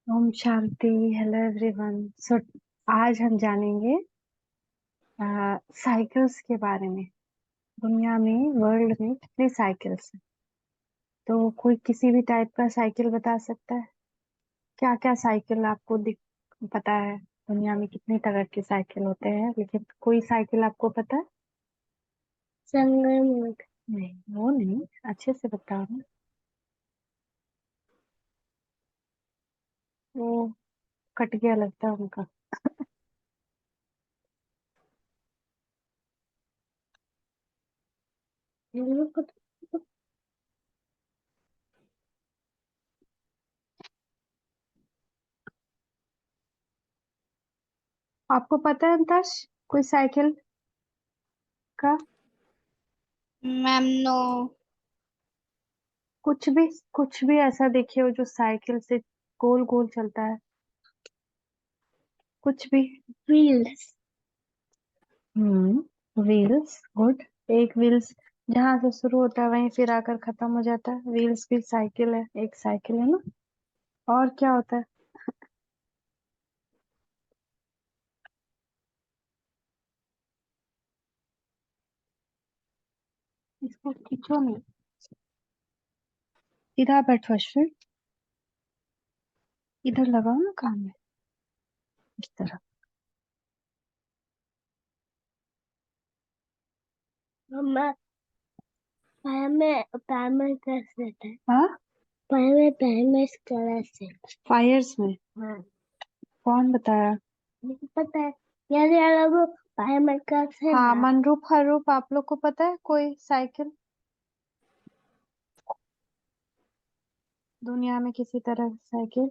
Om Shanti. Hello everyone. सो आज हम जानेंगे साइकिल्स के बारे में। दुनिया में, वर्ल्ड में कितने साइकिल्स हैं? तो कोई किसी भी टाइप का साइकिल बता सकता है? क्या क्या साइकिल आपको दिख पता है? दुनिया में कितने तरह के साइकिल होते हैं, लेकिन कोई साइकिल आपको पता है? संगमरमर। नहीं, वो नहीं। अच्छे से बताओ ना। वो कट गया लगता है उनका। आपको पता है अंताश, कोई साइकिल का? Ma'am no. कुछ भी ऐसा देखिए हो जो साइकिल से गोल गोल चलता है। कुछ भी। व्हील्स। Wheels, good. एक व्हील्स जहां से शुरू होता है वहीं फिर आकर खत्म हो जाता है। व्हील्स भी साइकिल है, एक साइकिल है ना। और क्या होता है? इसको खींचो नहीं। इधर बैठो अश्विन। इधर लगाओ ना कान में। इस तरह। मम्मा, पैर में कैसे रहता है? हाँ, पैर में इस कलर से। फायर्स में? हाँ। कौन बताया? मुझे पता है। यार यार, वो पैर में कैसे? हाँ, ना मनरूप हरूप, आप लोग को पता है कोई साइकिल दुनिया में किसी तरह की cycle?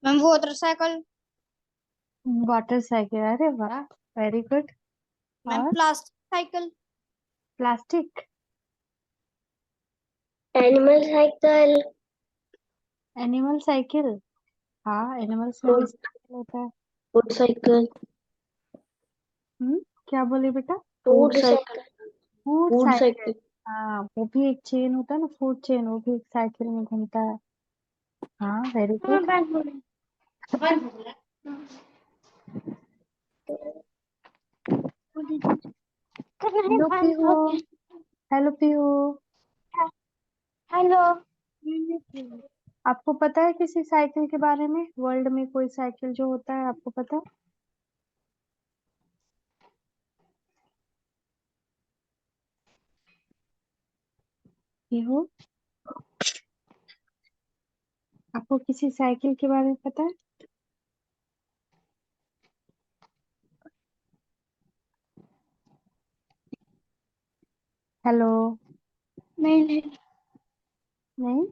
Ma'am motorcycle. Water cycle, अरे वाह, वेरी गुड। मैम और plastic cycle. Plastic? Animal cycle. Animal cycle, हाँ, एनिमल्स में भी साइकिल होता है। Food cycle. क्या बोले बेटा? Food cycle. Food food cycle, cycle. हाँ, वो भी एक चेन होता है ना, फूड चेन, वो भी एक साइकिल में घूमता है। हाँ, very good. Hello Pihu. Hello Pihu. Hello. आपको पता है किसी साइकिल के बारे में? वर्ल्ड में कोई साइकिल जो होता है, आपको पता है? पीहू, आपको किसी साइकिल के बारे में पता है? हेलो। नहीं नहीं। नहीं।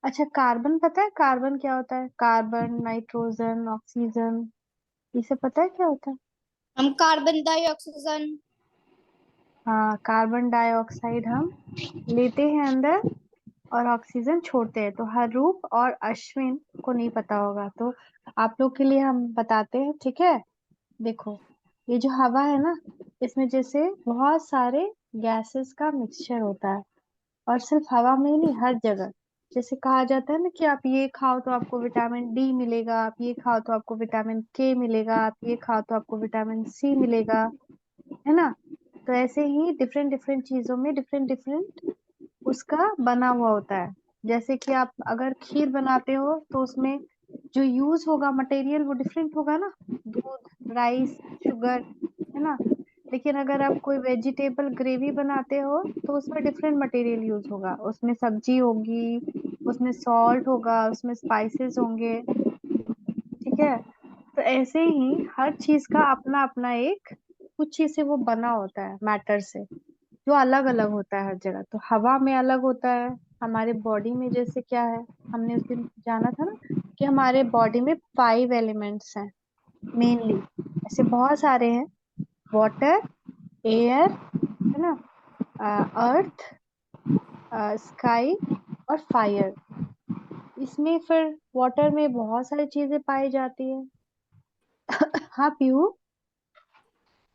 अच्छा, कार्बन पता है? कार्बन क्या होता है? कार्बन, नाइट्रोजन, ऑक्सीजन, ये सब पता है क्या होता है? हम कार्बन डाइऑक्सीजन। हाँ, कार्बन डाइऑक्साइड हम लेते हैं अंदर और ऑक्सीजन छोड़ते हैं। तो हर रूप और अश्विन को नहीं पता होगा, तो आप लोग के लिए हम बताते हैं, ठीक है? देखो, ये जो हवा है ना, इसमें जैसे बहुत सारे गैसेस का मिक्सचर होता है। और सिर्फ हवा में ही नहीं, हर जगह। जैसे कहा जाता है ना कि आप ये खाओ तो आपको विटामिन डी मिलेगा, आप ये खाओ तो आपको विटामिन के मिलेगा, आप ये खाओ तो आपको विटामिन सी मिलेगा, है ना? तो ऐसे ही डिफरेंट डिफरेंट चीजों में डिफरेंट डिफरेंट उसका बना हुआ होता है। जैसे कि आप अगर खीर बनाते हो तो उसमें जो यूज होगा मटेरियल वो डिफरेंट होगा ना। दूध, राइस, शुगर, है ना? लेकिन अगर आप कोई वेजिटेबल ग्रेवी बनाते हो तो उसमें डिफरेंट मटेरियल यूज होगा। उसमें सब्जी होगी, उसमें सॉल्ट होगा, उसमें स्पाइसेस होंगे, ठीक है? तो ऐसे ही हर चीज का अपना अपना एक कुछ चीज से वो बना होता है, मैटर से, जो अलग अलग होता है हर जगह। तो हवा में अलग होता है। हमारे बॉडी में जैसे क्या है, हमने उस दिन जाना था ना कि हमारे बॉडी में 5 एलिमेंट्स हैं मेनली। ऐसे बहुत सारे हैं। वाटर, एयर, है ना, अर्थ, स्काई और फायर। इसमें फिर वाटर में बहुत सारी चीजें पाई जाती है। हाँ पीहू।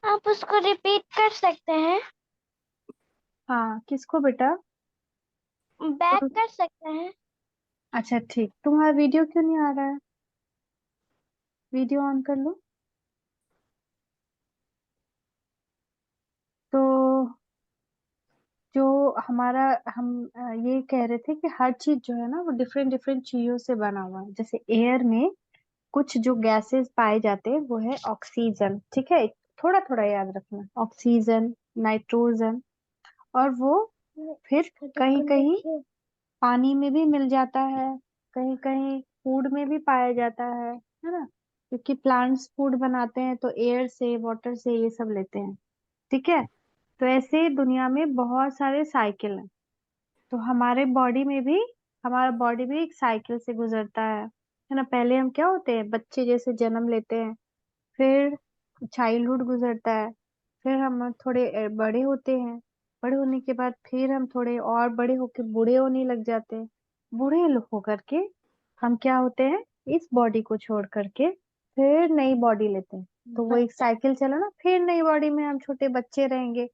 आप उसको रिपीट कर सकते हैं? हाँ, किसको बेटा? बैक कर सकते हैं। अच्छा ठीक, तुम्हारा वीडियो क्यों नहीं आ रहा है? वीडियो ऑन कर लो। तो जो हमारा हम ये कह रहे थे कि हर चीज जो है ना वो डिफरेंट डिफरेंट चीजों से बना हुआ है। जैसे एयर में कुछ जो गैसेस पाए जाते हैं वो है ऑक्सीजन, ठीक है। थोड़ा थोड़ा याद रखना, ऑक्सीजन, नाइट्रोजन, और वो फिर कहीं कहीं पानी में भी मिल जाता है, कहीं कहीं फूड में भी पाया जाता है ना। क्योंकि प्लांट्स फूड बनाते हैं तो एयर से, वाटर से ये सब लेते हैं, ठीक है। तो ऐसे दुनिया में बहुत सारे साइकिल हैं। तो हमारे बॉडी में भी, हमारा बॉडी भी एक साइकिल से गुजरता है ना। पहले हम क्या होते हैं, बच्चे जैसे जन्म लेते हैं, फिर चाइल्डहुड गुजरता है, फिर हम थोड़े बड़े होते हैं, बड़े होने के बाद फिर हम थोड़े और बड़े होके बूढ़े होने लग जाते हैं। बूढ़े होकर के हम क्या होते हैं, इस बॉडी को छोड़ करके फिर नई बॉडी लेते हैं। तो वो एक साइकिल चला ना, फिर नई बॉडी में हम छोटे बच्चे रहेंगे,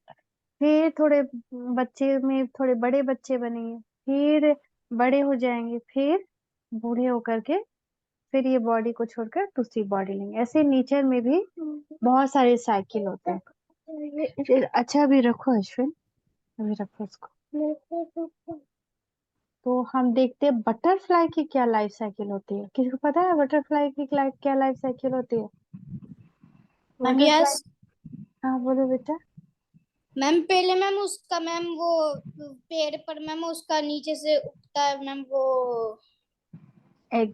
फिर थोड़े बच्चे में थोड़े बड़े बच्चे बनेंगे, फिर बड़े हो जाएंगे, फिर बूढ़े होकर के फिर ये बॉडी को छोड़कर दूसरी बॉडी लेंगे। ऐसे नेचर में भी बहुत सारे साइकिल होते हैं। अच्छा अभी रखो अश्विन, अभी रखो इसको। तो हम देखते हैं बटरफ्लाई की क्या लाइफ साइकिल होती है। किसी को पता है बटरफ्लाई की क्या लाइफ साइकिल होती है? Ma'am butterfly, yes. हाँ बोलो बेटा। मैम पहले मैम उसका मैम वो पेड़ पर मैम उसका नीचे से उगता है मैम वो। एग।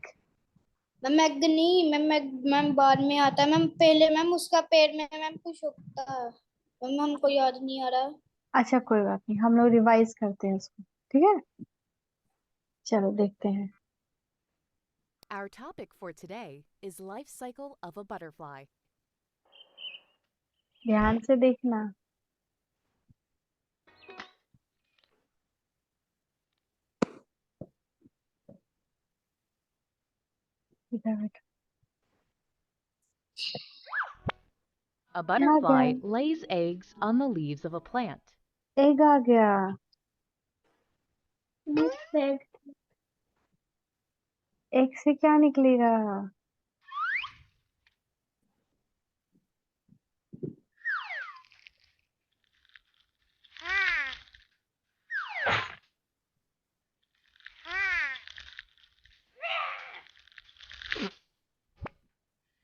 मैम एग नहीं मैम, एग मैम बाद में आता है मैम, पहले मैम उसका पेड़ में मैम कुछ उगता है मैम, हमको याद नहीं आ रहा। अच्छा कोई बात नहीं, हम लोग रिवाइज करते हैं उसको, ठीक है। चलो देखते हैं। Our topic for today is life cycle of a butterfly. ध्यान से देखना। इधर बैठो। A आ गया, butterfly lays eggs on the leaves of a plant. Egg आ गया। एग से क्या निकलेगा?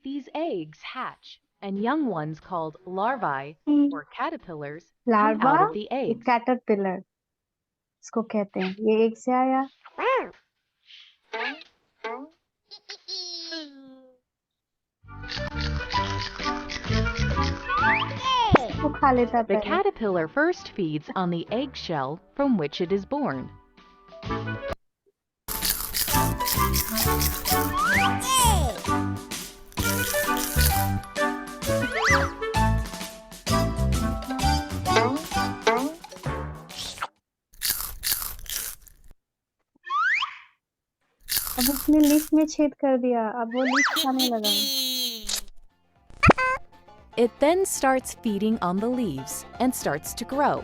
These eggs hatch, and young ones called larvae or caterpillars come larva, out of the एक eggs. कैटरपिलर इसको कहते हैं। ये एग से आया। इसको खा लेता The पहले। caterpillar first feeds on the eggshell from which it is born. अब उसने लीफ में छेद कर दिया, अब वो लीफ खाने लगा। It then starts feeding on the leaves and starts to grow.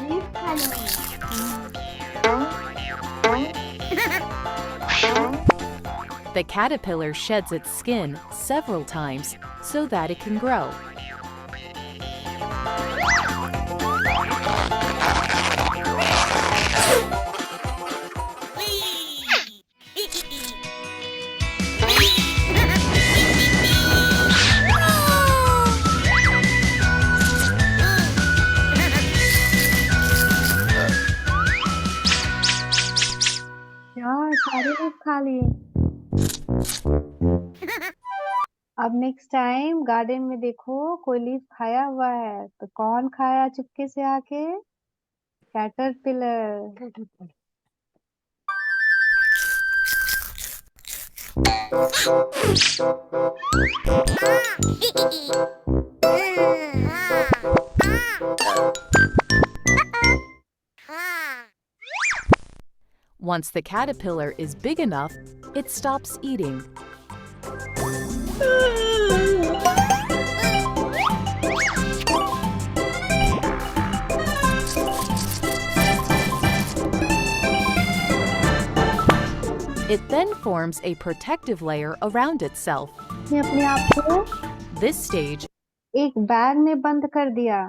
Leaf खाने। The caterpillar sheds its skin several times so that it can grow. यार सारे लीफ खा लिए। अब नेक्स्ट टाइम गार्डन में देखो कोई लीफ खाया हुआ है तो कौन खाया चुपके से आके? Caterpillar. Once the caterpillar is big enough, it stops eating. It then forms a protective layer around itself. इसने अपने आप को This stage एक बैग में बंद कर दिया,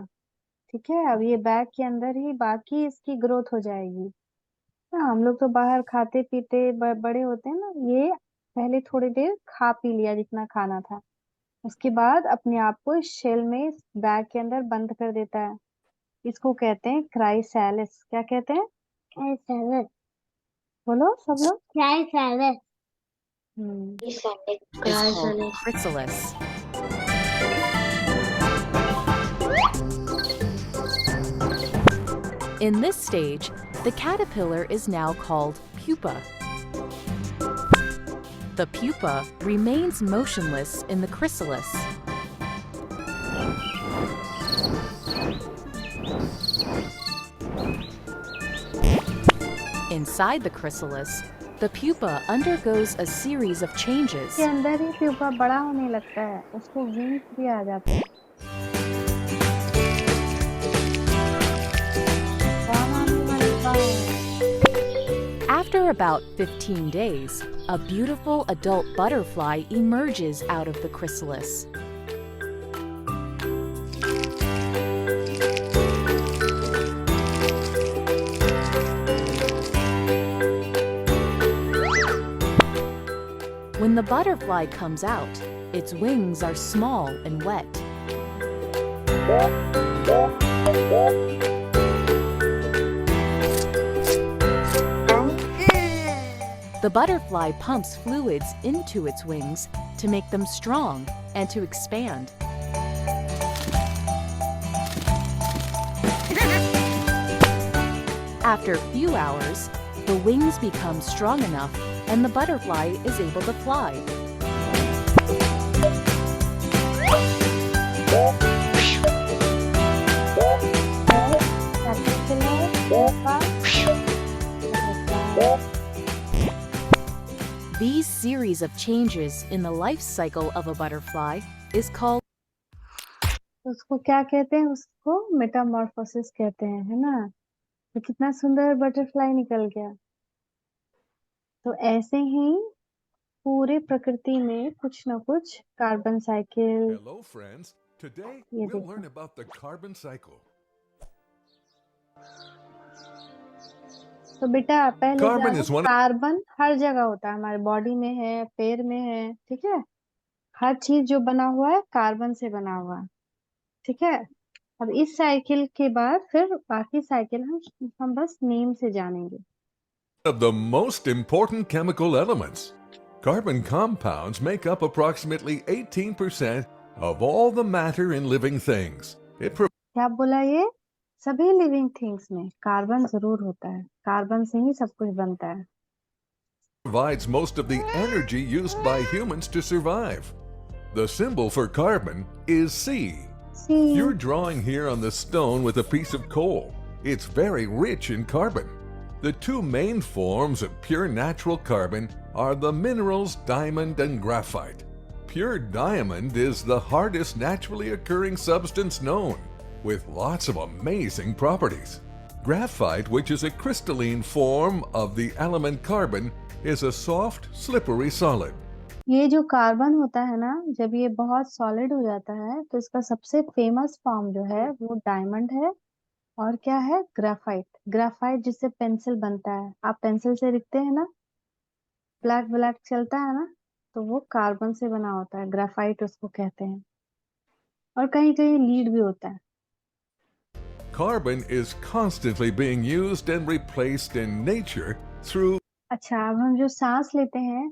ठीक है। अब ये बैग के अंदर ही बाकी इसकी ग्रोथ हो जाएगी। हाँ, हम लोग तो बाहर खाते पीते बड़े होते हैं ना, ये पहले थोड़ी देर खा पी लिया जितना खाना था, उसके बाद अपने आप को इस शेल में, इस बैग के अंदर बंद कर देता है। इसको कहते हैं क्राइसैलिस। क्या कहते हैं? क्राइसैलिस। बोलो सब लोग। क्राइसैलिस। is called chrysalis. In this stage, the caterpillar is now called pupa. The pupa remains motionless in the chrysalis. Inside the chrysalis, the pupa undergoes a series of changes. के अंदर ही प्यूपा बड़ा होने लगता है, उसको विंग्स भी आ जाते हैं। After about 15 days, a beautiful adult butterfly emerges out of the chrysalis. When the butterfly comes out, its wings are small and wet. The butterfly pumps fluids into its wings to make them strong and to expand. After a few hours, the wings become strong enough and the butterfly is able to fly. These series of changes in the life cycle of a butterfly is called उसको क्या कहते हैं? उसको Metamorphosis कहते हैं, है ना। तो कितना सुंदर बटरफ्लाई निकल गया। तो ऐसे ही पूरे प्रकृति में कुछ न कुछ carbon cycle. Hello friends, today ये we'll देखो, learn about the carbon cycle. तो बेटा पहले Carbon जानो, is one कार्बन हर जगह होता है, हमारे बॉडी में है, पैर में है, ठीक है। हर चीज जो बना हुआ है कार्बन से बना हुआ है, ठीक है। अब इस साइकिल के बाद फिर बाकी साइकिल हम बस नेम से जानेंगे। of the most important chemical elements. Carbon compounds make up approximately 18% of all the matter in living things. It क्या बोला ये? सभी लिविंग थिंग्स में कार्बन जरूर होता है, कार्बन से ही सब कुछ बनता है। provides most of the energy used by humans to survive. The symbol for carbon is C. C You're drawing here on the stone with a piece of coal. It's very rich in carbon. The two main forms of pure natural carbon are the minerals diamond and graphite. Pure diamond is the hardest naturally occurring substance known, with lots of amazing properties. Graphite, which is a crystalline form of the element carbon, is a soft, slippery solid. ये जो carbon होता है ना, जब ये बहुत solid हो जाता है तो इसका सबसे फेमस फॉर्म जो है वो डायमंड है। और क्या है? ग्राफाइट। ग्राफाइट जिससे पेंसिल बनता है, आप पेंसिल से लिखते हैं ना, ब्लैक ब्लैक चलता है ना, तो वो कार्बन से बना होता है, ग्राफाइट उसको कहते हैं। और कहीं कहीं लीड भी होता है। Carbon is constantly being used and replaced in nature through अच्छा, अब हम जो सांस लेते हैं,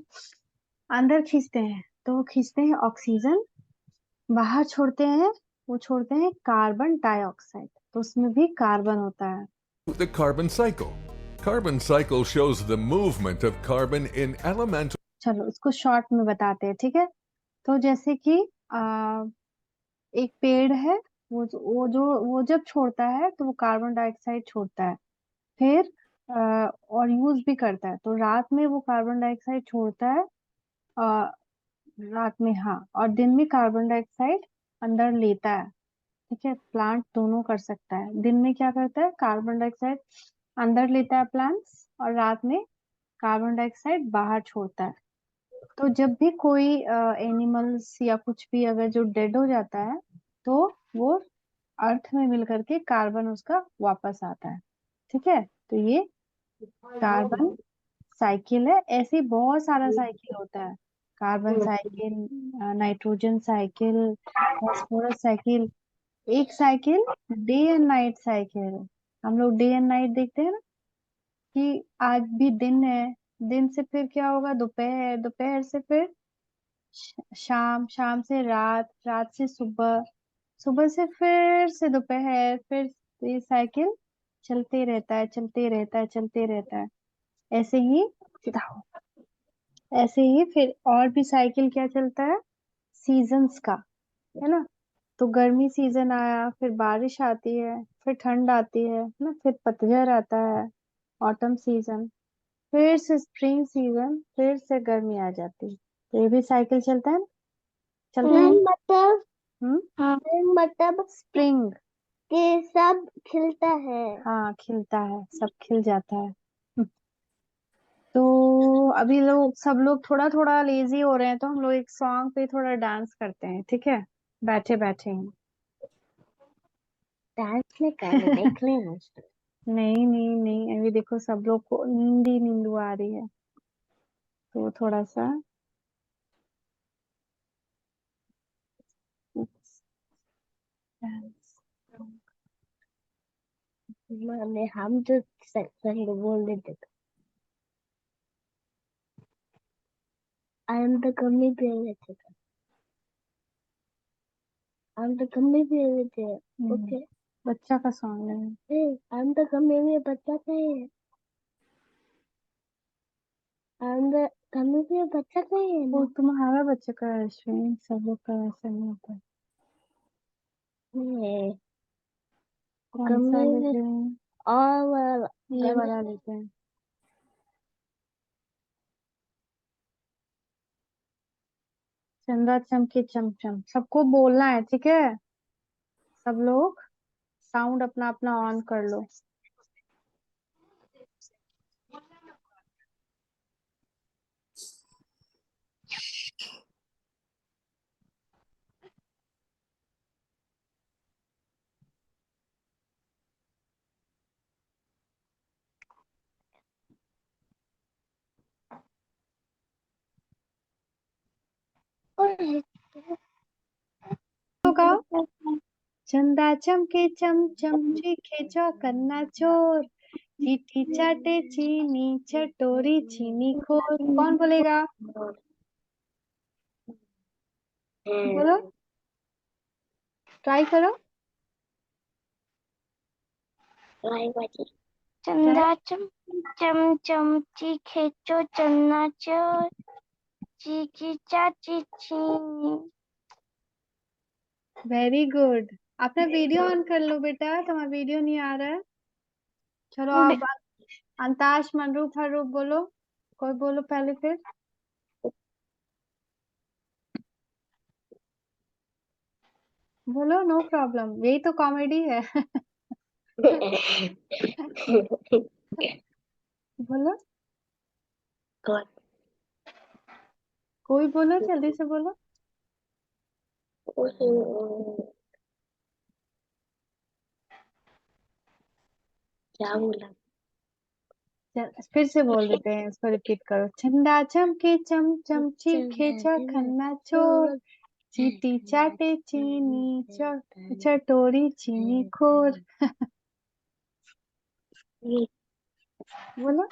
अंदर खींचते हैं तो वो खींचते हैं ऑक्सीजन, बाहर छोड़ते हैं, वो छोड़ते हैं कार्बन डाइऑक्साइड, तो उसमें भी कार्बन होता है। the carbon cycle. Carbon cycle shows the movement of carbon in elemental चलो इसको शॉर्ट में बताते हैं, ठीक है। तो जैसे कि एक पेड़ है, वो जब छोड़ता है तो वो कार्बन डाइऑक्साइड छोड़ता है, फिर और यूज भी करता है, तो रात में वो कार्बन डाइऑक्साइड छोड़ता है, अ, रात में, हाँ, और दिन में कार्बन डाइऑक्साइड अंदर लेता है, ठीक है। प्लांट दोनों कर सकता है, दिन में क्या करता है, कार्बन डाइऑक्साइड अंदर लेता है प्लांट्स, और रात में कार्बन डाइऑक्साइड बाहर छोड़ता है। तो जब भी कोई एनिमल्स या कुछ भी अगर जो डेड हो जाता है तो वो अर्थ में मिल करके कार्बन उसका वापस आता है। ठीक है, तो ये कार्बन साइकिल है। ऐसे ही बहुत सारा साइकिल होता है, carbon cycle, nitrogen cycle, phosphorus cycle. एक cycle day and night cycle. हम लोग डे एंड नाइट देखते हैं ना, कि आज भी दिन है, दिन से फिर क्या होगा, दोपहर, दोपहर से फिर शाम, शाम से रात, रात से सुबह, सुबह से फिर से दोपहर, फिर ये साइकिल चलते रहता है, चलते रहता है, चलते रहता है। ऐसे ही सीधा हो, ऐसे ही फिर और भी साइकिल क्या चलता है, सीजन्स का, है ना। तो गर्मी सीजन आया, फिर बारिश आती है, फिर ठंड आती है ना, फिर पतझड़ आता है, ऑटम सीजन, फिर से स्प्रिंग सीजन, फिर से गर्मी आ जाती है। तो ये भी साइकिल चलता है ना, चलता है। मतलब हम्म, हाँ मतलब स्प्रिंग। कि सब खिलता है। हाँ, खिलता है, सब खिल जाता है। तो अभी लोग, सब लोग थोड़ा थोड़ा लेजी हो रहे हैं, तो हम लोग एक सॉन्ग पे थोड़ा डांस करते हैं, ठीक है, बैठे बैठे ही। डांस नहीं करने देख लेना। नहीं नहीं नहीं, अभी देखो सब लोग को नींदी नींदू आ रही है, तो थोड़ा सा डांस। मैंने हम जो सही बोल देते थे। I am the gummy bear with it. I am the gummy bear with it. Okay. बच्चा का सॉन्ग है। Hey, I am the gummy bear बच्चा का है। I am the gummy bear बच्चा का है वो ना। तुम्हारा बच्चे का है अश्विन, सब लोग का ऐसा नहीं होता है। नहीं, कौन सा gummy bear लेते हैं? और ये वाला लेते हैं। चंदा चमके चमचम, सबको बोलना है, ठीक है। सब लोग साउंड अपना अपना ऑन कर लो। होगा, चंदा चमके चमचम, चीखे चौकन्ना चोर, चीटी चाटे चीनी चटोरी चीनी खोर। कौन बोलेगा, बोलो, ट्राई करो। चंदा चम चम चम चीखे चो चन्ना चोर चीकी चाची चीनी। Very good. अपना वीडियो ऑन कर लो बेटा, तुम्हारा वीडियो नहीं आ रहा है। चलो अब अंताश मनरूप हरूप बोलो, कोई बोलो पहले फिर। बोलो, नो प्रॉब्लम, यही तो कॉमेडी है। बोलो, कोई बोलो, जल्दी से बोलो। क्या बोला? फिर से बोल देते हैं, इसको रिपीट करो। चंदा चमके चमचम, चीखे चौखन्ना चोर, चीटी चाटे चीनी चटोरी चीनी खोर। बोलो,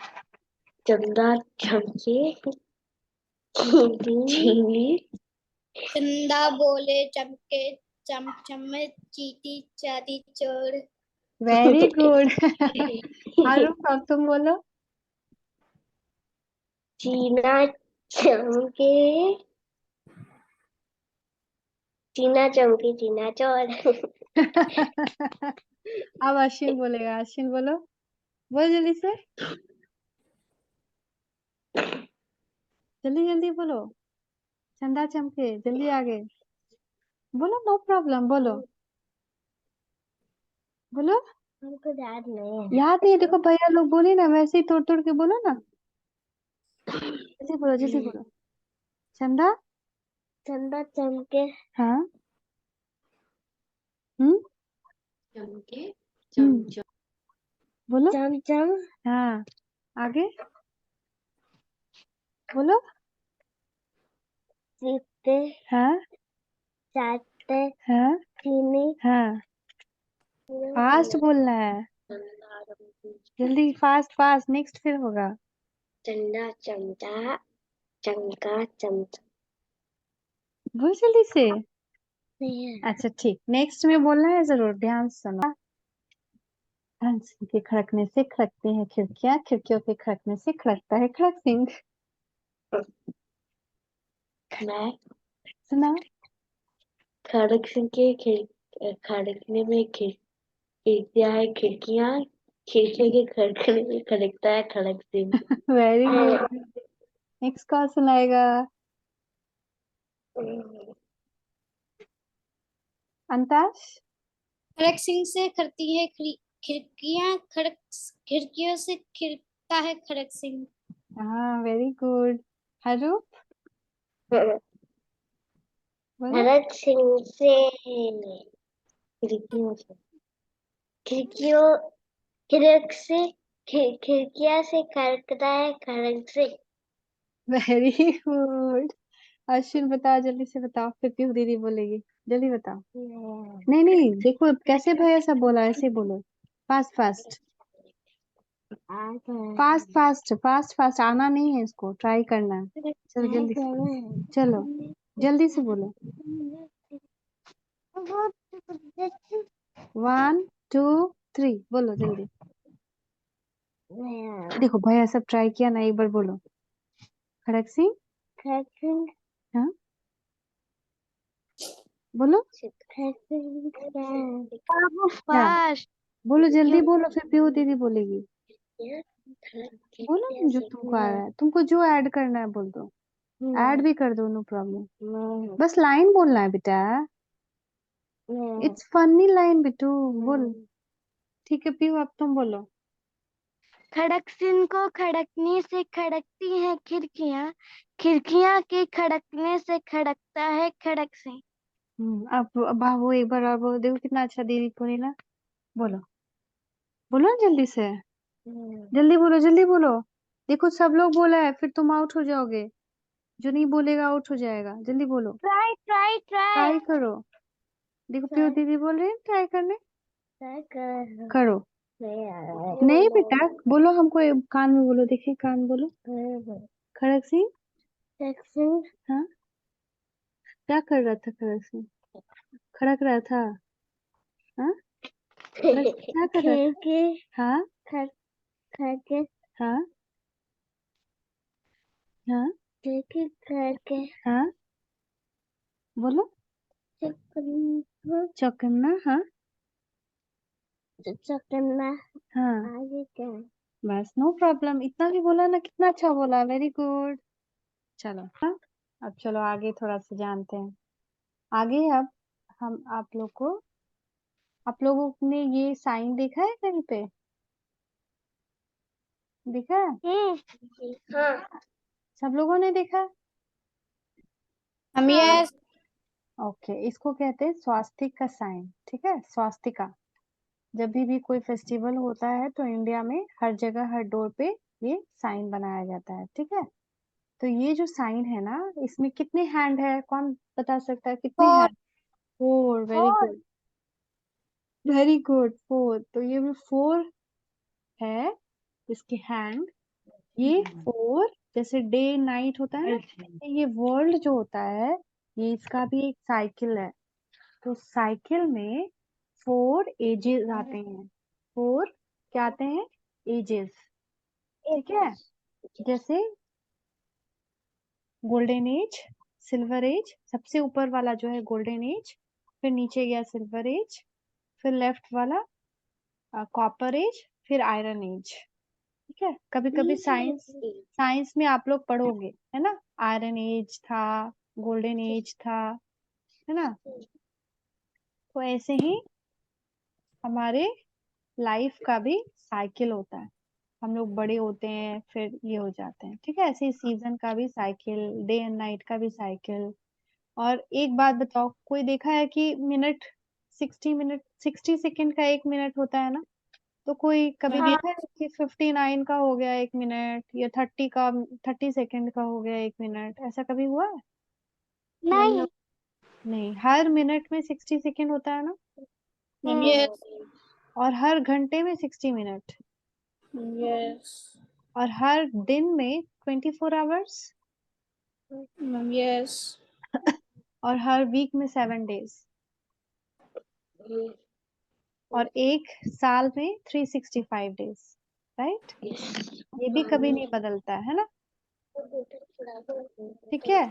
चंदा चमके चीनी। चंदा बोले चमके चमचम में चीटी चाटी चोर। Very good. आरुफ, अब तुम बोलो। चीना चमके चीना चमके चीना चोर। अब अश्विन बोलेगा, अश्विन बोलो, बोल जल्दी से, जल्दी जल्दी बोलो। चंदा चमके, जल्दी आगे बोलो, नो प्रॉब्लम, बोलो बोलो। हमको याद नहीं है। याद नहीं है, देखो भैया लोग बोले ना, वैसे ही तोड़ तोड़ के बोलो ना। जल्दी बोलो। चंदा। चंदा चमके हाँ। हम्म। चमके हम्म, बोलो। चमचम हाँ, आगे बोलो। सीते हाँ। चाटते हाँ। चीनी हाँ, फास्ट बोलना है, जल्दी, फास्ट फास्ट, नेक्स्ट फिर होगा। चंदा चमचा चमका चमचा बोल जल्दी से। नहीं है। अच्छा ठीक, नेक्स्ट में बोलना है जरूर, ध्यान से सुनो। हंस के खड़कने से खड़कती हैं खिड़कियां, खिड़कियों के खड़कने से खड़कता है खड़क सिंह। मैं सुना। खड़क सिंह के खड़कने में खिड़कियां है खिड़कियां खिड़कियों के खड़कने में खड़कता है Khadak Singh. Very good. Next कौन सुनाएगा? अंताश। खड़क सिंह से खड़ती है खिड़कियां खड़क खिड़कियों से खिड़कता है खड़क सिंह। हाँ, वेरी गुड। हरूप बोलो। खड़क सिंह से खिड़कियों से खिड़कियों खिड़कियां से खड़कता है खड़क सिंह। Very good. अश्विन बताओ, जल्दी से बताओ, फिर पीहू दीदी बोलेगी। जल्दी बताओ। नहीं नहीं, देखो कैसे भैया सब बोला, ऐसे बोलो। Fast fast fast fast fast fast, आना नहीं है इसको, ट्राई करना है। चलो जल्दी से, चलो जल्दी से बोलो। 1 2 3 बोलो जल्दी। देखो भैया सब ट्राई किया ना, एक बार बोलो। खड़क सिंह। हाँ, बोलो। क्या? फास्ट बोलो जल्दी बोलो, फिर पीहू दीदी बोलेगी। बोलो ना जो तुमको आ रहा है, तुमको जो ऐड करना है बोल दो, ऐड भी कर दो, नो प्रॉब्लम, बस लाइन बोलना है बेटा, इट्स फनी लाइन बिटू, बोल। ठीक है पीहू, अब तुम बोलो। खड़क सिंह को खड़कने से खड़कती हैं खिड़कियां खिड़कियां के खड़कने से खड़कता है खड़क सिंह। अब बाबू एक बार और बोलो, देखो कितना अच्छा दीदी बोली ना। बोलो, बोलो ना जल्दी से, जल्दी बोलो जल्दी बोलो। देखो सब लोग बोला है, फिर तुम आउट हो जाओगे, जो नहीं बोलेगा आउट हो जाएगा। जल्दी बोलो, ट्राई ट्राई ट्राई ट्राई करो। देखो पीहू दीदी बोल रही है ट्राई करने, करो। नहीं बेटा, बोलो हमको, कान में बोलो, देखिए कान बोलो। खड़क सिंह। हाँ, क्या कर रहा था खड़क सिंह? खड़क रहा था। हाँ, खड़क सिंह क्या कर रहा था? हाँ। हाँ। हाँ। हाँ, बोलो। चौकन्ना। हाँ। हाँ, आगे क्या बस नो प्रॉब्लम, इतना भी बोला ना, कितना अच्छा बोला, वेरी गुड। चलो हाँ, अब चलो आगे थोड़ा सा जानते हैं। आगे अब हम आप लोगों ने ये साइन देखा है कहीं पे? देखा है? हाँ सब लोगों ने देखा? हम ये ओके, इसको कहते हैं स्वास्तिक का साइन, ठीक है, स्वास्तिका। जब भी कोई फेस्टिवल होता है तो इंडिया में हर जगह हर डोर पे ये साइन बनाया जाता है, ठीक है। तो ये जो साइन है ना, इसमें कितने हैंड है, कौन बता सकता है कितने four hand? 4, very four good, very good, 4। तो ये भी 4 है इसके हैंड। ये 4, जैसे डे नाइट होता है ना, ये वर्ल्ड जो होता है, ये इसका भी एक साइकिल है। तो साइकिल में 4 एजेस आते हैं, 4 क्या आते हैं? एजेस, ठीक है। जैसे गोल्डन एज, सिल्वर एज, सबसे ऊपर वाला जो है गोल्डन एज, फिर नीचे गया सिल्वर एज, फिर लेफ्ट वाला कॉपर एज, फिर आयरन एज, ठीक है। कभी कभी साइंस साइंस में आप लोग पढ़ोगे, है ना, आयरन एज था, गोल्डन एज था, है ना। तो ऐसे ही हमारे लाइफ का भी साइकिल होता है, हम लोग बड़े होते हैं फिर ये हो जाते हैं, ठीक है। ऐसे ही सीजन का भी साइकिल, डे एंड नाइट का भी साइकिल। और एक बात बताओ, कोई देखा है कि मिनट 60 मिनट 60 सेकंड का 1 मिनट होता है ना? तो कोई कभी हाँ देखा है कि 59 का हो गया 1 मिनट, या 30 सेकंड का हो गया 1 मिनट, ऐसा कभी हुआ है? नहीं। नहीं, हर मिनट में 60 सेकंड होता है ना, यस और हर घंटे में 60 मिनट, यस और हर दिन में 24 आवर्स, यस और हर वीक में 7 डेज, और एक साल में 365 डेज, राइट? ये भी कभी नहीं बदलता है ना, ठीक है।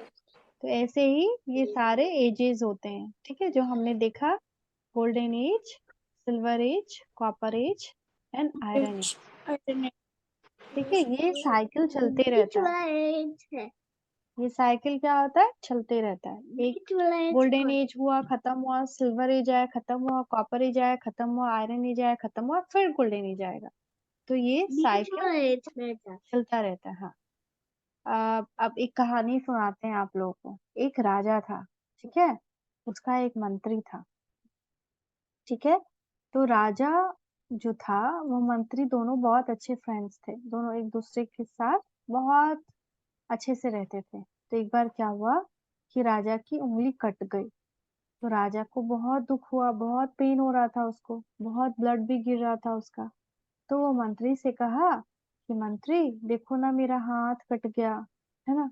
तो ऐसे ही ये सारे एजेस होते हैं, ठीक है, जो हमने देखा, golden age, silver age, copper age and iron age, ठीक है। ये साइकिल चलते रहता है, ये साइकिल क्या होता है, चलते रहता है। एक गोल्डन एज हुआ, खत्म हुआ, सिल्वर एज आया, खत्म हुआ, कॉपर एज आया, खत्म हुआ, आयरन एज आया, खत्म हुआ, फिर गोल्डन एज आएगा। तो ये साइकिल चलता रहता है। हाँ, अब एक कहानी सुनाते हैं आप लोगों को। एक राजा था, ठीक है, उसका एक मंत्री था, ठीक है। तो राजा जो था, वो मंत्री दोनों बहुत अच्छे फ्रेंड्स थे, दोनों एक दूसरे के साथ बहुत अच्छे से रहते थे। तो एक बार क्या हुआ कि राजा की उंगली कट गई। तो राजा को बहुत दुख हुआ, बहुत पेन हो रहा था उसको, बहुत ब्लड भी गिर रहा था उसका। तो वो मंत्री से कहा कि मंत्री देखो ना, मेरा हाथ कट गया, है ना।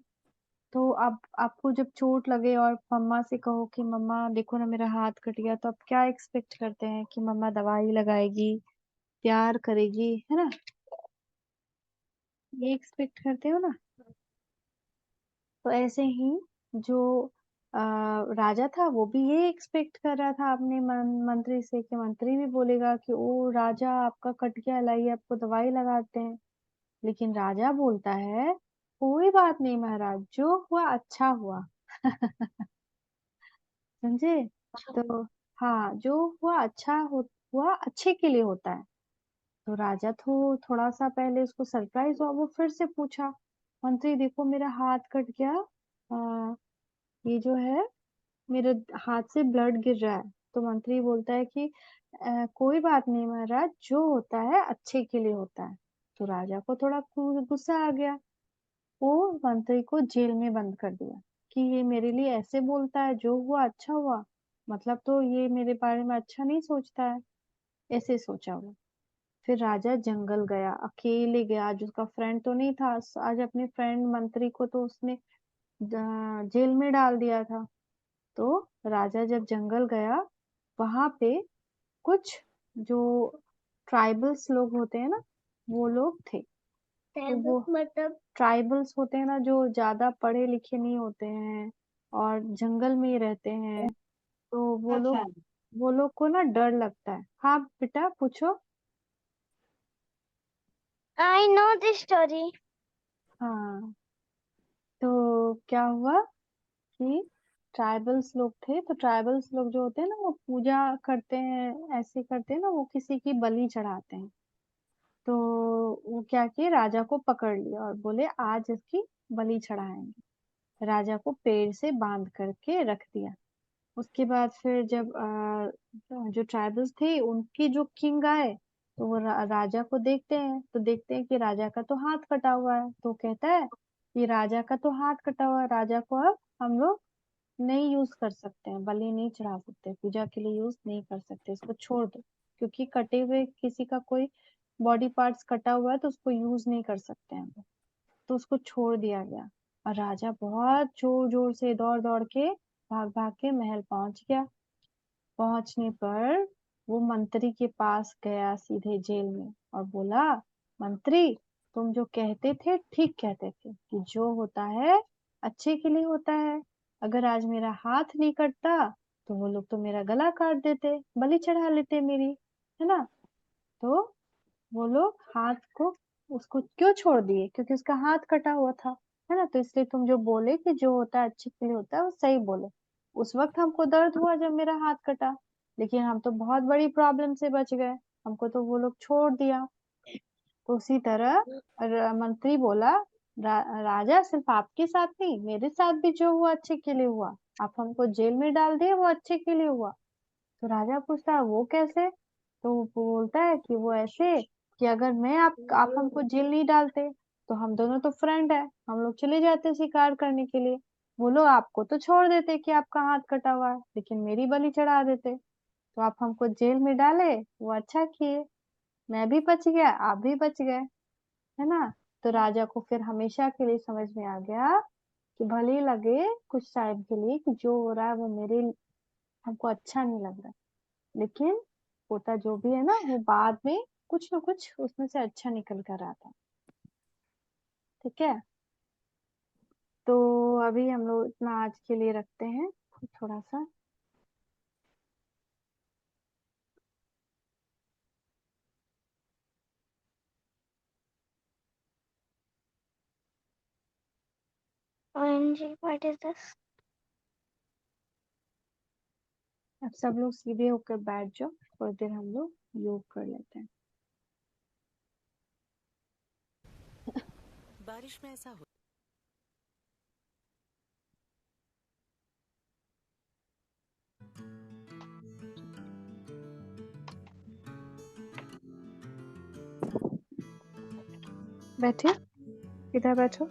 तो अब आपको जब चोट लगे और मम्मा से कहो कि मम्मा देखो ना मेरा हाथ कट गया, तो आप क्या एक्सपेक्ट करते हैं कि मम्मा दवाई लगाएगी, प्यार करेगी, है ना? ये एक्सपेक्ट करते हो ना। तो ऐसे ही जो राजा था वो भी ये एक्सपेक्ट कर रहा था अपने मंत्री से, कि मंत्री भी बोलेगा कि ओ राजा आपका कट गया, लाइए आपको दवाई लगाते हैं। लेकिन राजा बोलता है कोई बात नहीं महाराज, जो हुआ अच्छा हुआ। समझे? तो हाँ, जो हुआ अच्छा हुआ, अच्छे के लिए होता है। तो राजा तो थोड़ा सा पहले उसको सरप्राइज हुआ, वो फिर से पूछा, मंत्री देखो मेरा हाथ कट गया, ये जो है मेरे हाथ से ब्लड गिर रहा है। तो मंत्री बोलता है कि कोई बात नहीं महाराज, जो होता है अच्छे के लिए होता है। तो राजा को थोड़ा गुस्सा आ गया, वो मंत्री को जेल में बंद कर दिया कि ये मेरे लिए ऐसे बोलता है, जो हुआ अच्छा हुआ, मतलब तो ये मेरे बारे में अच्छा नहीं सोचता है, ऐसे सोचा वो। फिर राजा जंगल गया, अकेले गया, आज उसका फ्रेंड तो नहीं था। आज अपने फ्रेंड मंत्री को तो उसने जेल में डाल दिया था। तो राजा जब जंगल गया, वहां पे कुछ जो ट्राइबल्स लोग होते हैं ना, वो लोग थे। तो वो मतलब ट्राइबल्स होते हैं ना, जो ज्यादा पढ़े लिखे नहीं होते हैं और जंगल में ही रहते हैं। तो वो लोग को ना डर लगता है। हाँ बेटा पूछो। I know this story. हाँ, तो क्या हुआ कि ट्राइबल्स लोग थे, तो ट्राइबल्स लोग जो होते हैं ना, वो पूजा करते हैं, ऐसे करते हैं ना, वो किसी की बलि चढ़ाते हैं। तो वो क्या किए, राजा को पकड़ लिया और बोले आज इसकी बलि चढ़ाएंगे। राजा को पेड़ से बांध करके रख दिया। उसके बाद फिर जब जो ट्राइबल्स थे उनकी जो किंग आए, तो वो राजा को देखते हैं, तो देखते हैं कि राजा का तो हाथ कटा हुआ है। तो कहता है कि राजा का तो हाथ कटा हुआ है, राजा को अब हम लोग नहीं यूज कर सकते हैं, बलि नहीं चढ़ा सकते, पूजा के लिए यूज नहीं कर सकते, इसको छोड़ दो। क्योंकि कटे हुए किसी का कोई बॉडी पार्ट्स कटा हुआ है तो उसको यूज नहीं कर सकते हैं हम लोग। तो उसको छोड़ दिया गया, और राजा बहुत जोर जोर से दौड़ दौड़ के भाग भाग के महल पहुंच गया। पहुंचने पर वो मंत्री के पास गया सीधे जेल में और बोला, मंत्री तुम जो कहते थे ठीक कहते थे कि जो होता है अच्छे के लिए होता है। अगर आज मेरा हाथ नहीं कटता तो वो लोग तो मेरा गला काट देते, बलि चढ़ा लेते मेरी, है ना। तो वो लोग हाथ को उसको क्यों छोड़ दिए, क्योंकि उसका हाथ कटा हुआ था, है ना। तो इसलिए तुम जो बोले कि जो होता है अच्छे के लिए होता है, वो सही बोले। उस वक्त हमको दर्द हुआ जब मेरा हाथ कटा, लेकिन हम तो बहुत बड़ी प्रॉब्लम से बच गए, हमको तो वो लोग छोड़ दिया, तो उसी तरह मंत्री बोला, राजा सिर्फ आपके साथ नहीं, मेरे साथ भी जो हुआ अच्छे के लिए हुआ। आप हमको जेल में डाल दिए, वो अच्छे के लिए हुआ। तो राजा पूछता है वो कैसे? तो वो बोलता है कि वो ऐसे कि अगर मैं आप हमको जेल नहीं डालते तो हम दोनों तो फ्रेंड है, हम लोग चले जाते शिकार करने के लिए। वो लोग आपको तो छोड़ देते कि आपका हाथ कटा हुआ है, लेकिन मेरी बलि चढ़ा देते। तो आप हमको जेल में डाले, वो अच्छा किए, मैं भी बच गया, आप भी बच गए, है ना। तो राजा को फिर हमेशा के लिए समझ में आ गया कि भले ही लगे कुछ टाइम के लिए कि जो हो रहा है वो मेरे हमको अच्छा नहीं लग रहा, लेकिन होता जो भी है ना, वो बाद में कुछ ना कुछ उसमें से अच्छा निकल कर आता। ठीक है, तो अभी हम लोग इतना आज के लिए रखते हैं, थोड़ा सा। OMG, what is this? अब सब लोग सीधे होकर बैठ जाओ, थोड़ी देर हम लोग योग कर लेते हैं। बारिश में ऐसा हो बैठे, इधर बैठो।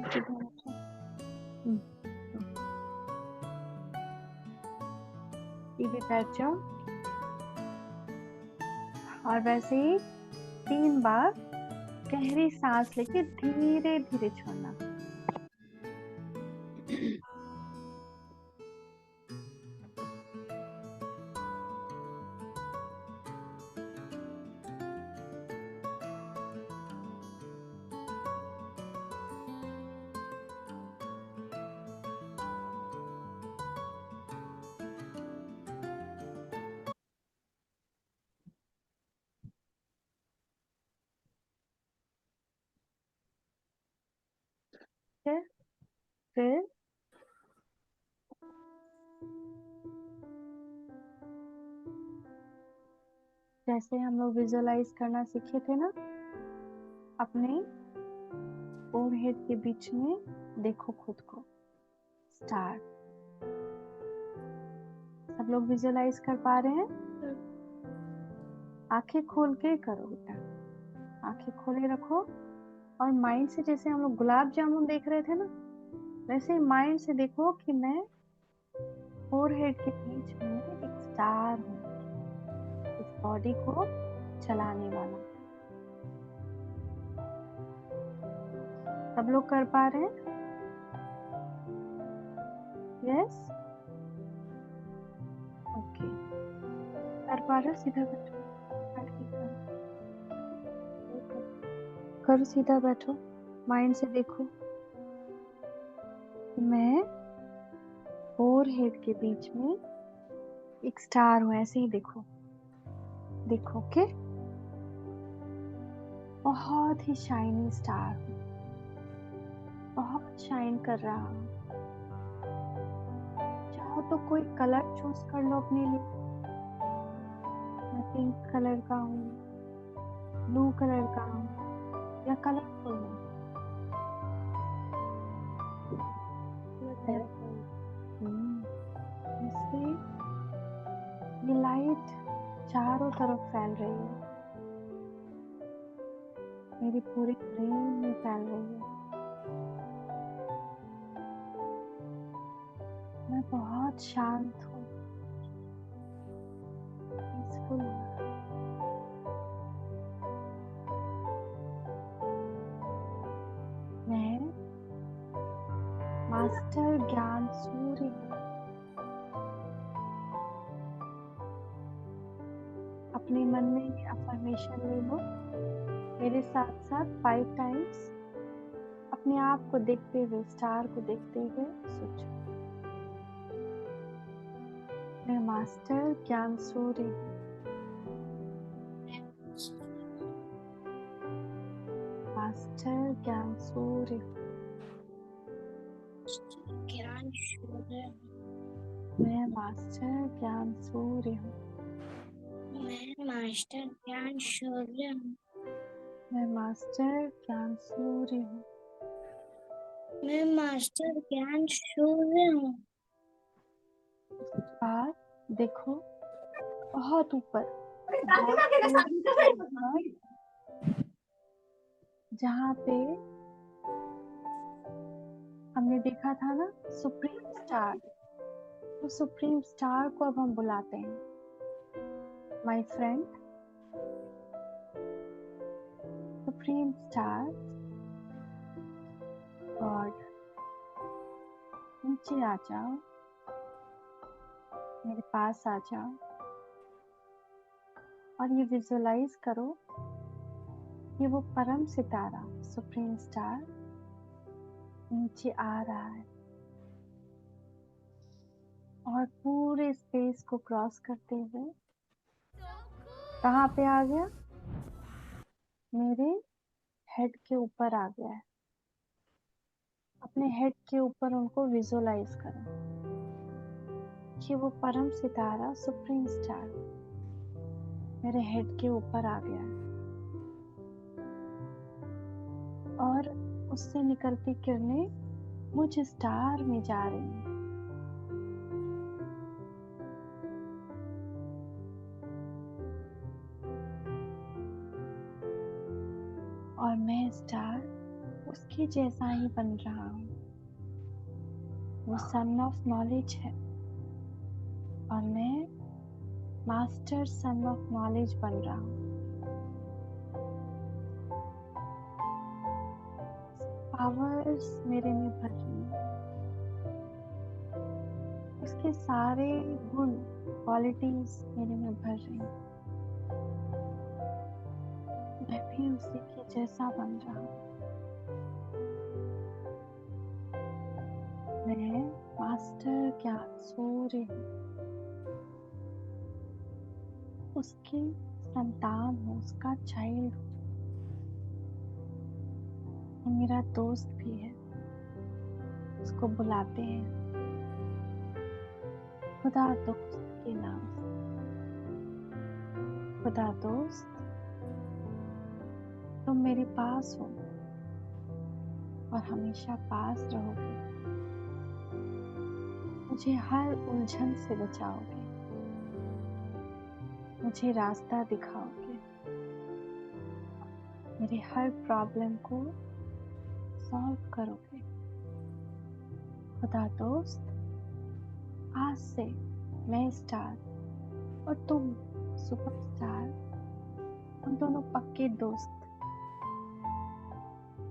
इधर बैठो। सीधे बैठ जाओ और वैसे ही 3 बार गहरी सांस लेके धीरे धीरे छोड़ना। ठीक है, फिर जैसे हम लोग विजुअलाइज करना सीखे थे ना, अपने फोरहेड के बीच में देखो खुद को, स्टार। सब लोग विजुअलाइज कर पा रहे हैं? आंखें खोल के करो बेटा, आंखें खोले रखो और माइंड से, जैसे हम लोग गुलाब जामुन देख रहे थे ना, वैसे ही माइंड से देखो कि मैं फोरहेड के बीच में एक स्टार हूँ, इस बॉडी को चलाने वाला। सब लोग कर पा रहे हैं? Yes, okay. कर पा रहे हो? सीधा बैठो, बैठ के करो, सीधा बैठो, माइंड से देखो मैं फोरहेड के बीच में एक स्टार हूँ, ऐसे ही देखो, देखो। ओके, बहुत ही शाइनी स्टार हूँ, बहुत शाइन कर रहा हूँ। चाहो तो कोई कलर चूज कर लो अपने लिए। मैं पिंक कलर का हूँ, ब्लू कलर का हूँ, या कलरफुल हूँ। इससे ये लाइट चारों तरफ फैल रही है, मेरी पूरी ब्रेन में फैल रही है। मैं बहुत शांत हूँ, पीसफुल हूँ। मैं मास्टर ज्ञान सूर्य हूँ। अपने मन में ये अफर्मेशन ले लो, मेरे साथ साथ 5 टाइम्स अपने आप को देखते हुए, स्टार को देखते हुए सोचो, मैं मास्टर ज्ञान सूर्य हूँ। मास्टर ज्ञान सूर्य हूँ। मैं मास्टर ज्ञान सूर्य हूँ। मैं मास्टर ज्ञान शौर्य हूँ। मैं मास्टर ज्ञान सूर्य हूँ। मैं मास्टर ज्ञान शौर्य हूँ। बाहर देखो, बहुत ऊपर, जहाँ पे हमने देखा था ना सुप्रीम स्टार, तो सुप्रीम स्टार को अब हम बुलाते हैं my friend supreme star God. नीचे आ जाओ, मेरे पास आ जाओ और ये विजुअलाइज करो कि वो परम सितारा सुप्रीम स्टार नीचे आ रहा है और पूरे स्पेस को क्रॉस करते हुए कहाँ पे आ गया? मेरे हेड के ऊपर आ गया है। अपने हेड के ऊपर उनको विजुअलाइज करो कि वो परम सितारा सुप्रीम स्टार मेरे हेड के ऊपर आ गया है और उससे निकलती किरणें मुझ स्टार में जा रही हैं। और मैं स्टार उसके जैसा ही बन रहा हूँ। वो सन ऑफ नॉलेज है और मैं मास्टर सन ऑफ नॉलेज बन रहा हूँ। पावर्स मेरे में भर रही हैं, उसके सारे गुण क्वालिटीज मेरे में भर रही हैं। मैं भी उसी के जैसा बन रहा हूँ। मैं मास्टर ज्ञान सूर्य हूँ, उसकी संतान हूँ, उसका चाइल्ड हूँ। वो मेरा दोस्त भी है। उसको बुलाते हैं खुदा दोस्त के नाम से। खुदा दोस्त, तुम मेरे पास हो और हमेशा पास रहोगे। मुझे हर उलझन से बचाओगे, मुझे रास्ता दिखाओगे, मेरे हर प्रॉब्लम को सॉल्व करोगे। खुदा दोस्त, आज से मैं स्टार और तुम सुपरस्टार, हम दोनों पक्के दोस्त,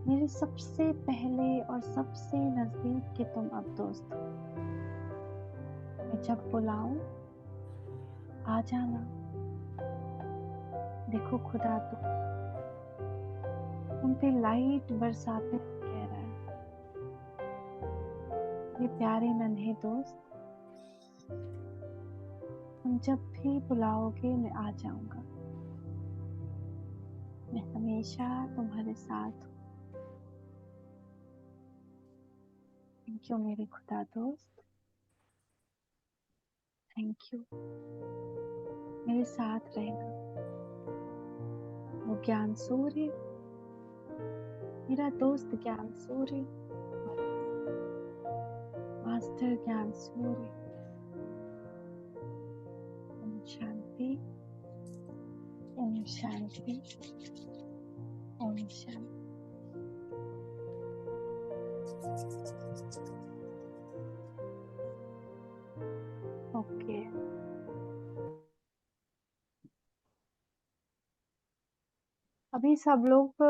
मेरे सबसे पहले और सबसे नजदीक के तुम अब दोस्त हो। मैं जब बुलाऊं आ जाना। देखो खुदा तुम पे लाइट बरसाते हुए कह रहा है, ये प्यारे नन्हे दोस्त, तुम जब भी बुलाओगे मैं आ जाऊंगा। मैं हमेशा तुम्हारे साथ हूँ। थैंक यू मेरे खुदा दोस्त, थैंक यू मेरे साथ रहना। वो ज्ञान सूर्य, मेरा दोस्त ज्ञान सूर्य, मास्टर ज्ञान सूर्य। ओम शांति, ओम शांति, ओम शांति। ओके, अभी सब लोग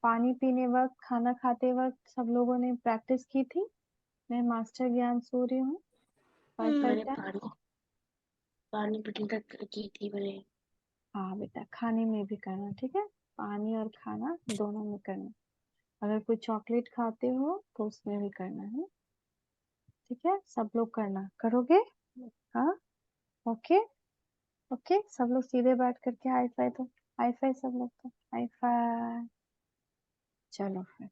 पानी पीने वक्त, खाना खाते वक्त सब लोगों ने प्रैक्टिस की थी। मैं मास्टर ज्ञान सूर्य हूँ। मैंने टाइम। पानी पीने तक की थी मैंने। हाँ बेटा, खाने में भी करना, ठीक है? पानी और खाना दोनों में करना। अगर कोई चॉकलेट खाते हो तो उसमें भी करना है, ठीक है? सब लोग करना, करोगे? हाँ, ओके ओके। सब लोग सीधे बैठ करके हाई फाई दो, हाई फाई सब लोग, तो हाई फाई। चलो फिर,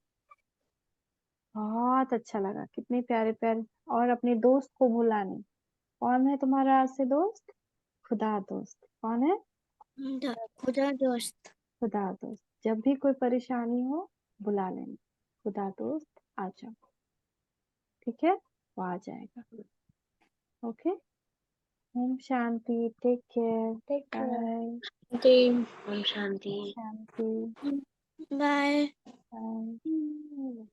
बहुत अच्छा लगा, कितने प्यारे प्यारे। और अपने दोस्त को भुला नहीं। कौन है तुम्हारा आज से दोस्त? खुदा दोस्त। कौन है? खुदा दोस्त। खुदा दोस्त। जब भी कोई परेशानी हो बुला लेना, खुदा दोस्त आ जाओ, ठीक है? वो आ जाएगा। ओके, ओम शांति। Take care. Take care. Bye. ओम शांति। शांति। बाय। बाय।